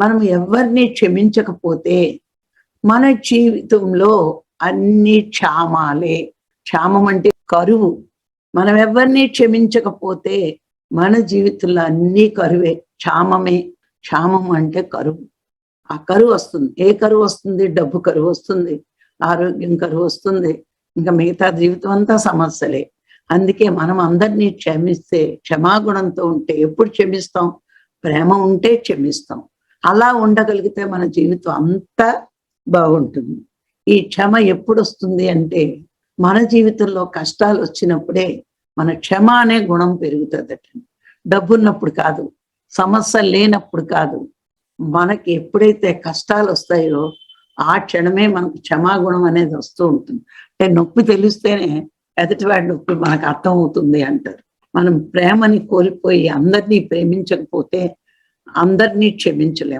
మనం ఎవరిని క్షమించకపోతే మన జీవితంలో అన్ని క్షామాలే. క్షామం అంటే కరువు. మనం ఎవరిని క్షమించకపోతే మన జీవితంలో అన్ని కరువే, క్షామమే. క్షామం అంటే కరువు. ఆ కరువు వస్తుంది. ఏ కరువు వస్తుంది? డబ్బు కరువు వస్తుంది, ఆరోగ్యం కరువు వస్తుంది, ఇంకా మిగతా జీవితం అంతా సమస్యలే. అందుకే మనం అందరినీ క్షమిస్తే, క్షమాగుణంతో ఉంటే, ఎప్పుడు క్షమిస్తాం? ప్రేమ ఉంటే క్షమిస్తాం. అలా ఉండగలిగితే మన జీవితం అంతా బాగుంటుంది. ఈ క్షమ ఎప్పుడు వస్తుంది అంటే మన జీవితంలో కష్టాలు వచ్చినప్పుడే మన క్షమ అనే గుణం పెరుగుతుందట. డబ్బున్నప్పుడు కాదు, సమస్యలు లేనప్పుడు కాదు. మనకి ఎప్పుడైతే కష్టాలు వస్తాయో ఆ క్షణమే మనకు క్షమాగుణం అనేది వస్తూ ఉంటుంది. అంటే నొప్పి తెలిస్తేనే ఎదుటివాడి నొప్పి మనకు అర్థం అవుతుంది అంటారు. మనం ప్రేమని కోల్పోయి అందరినీ ప్రేమించకపోతే అందరినీ క్షమించలేము.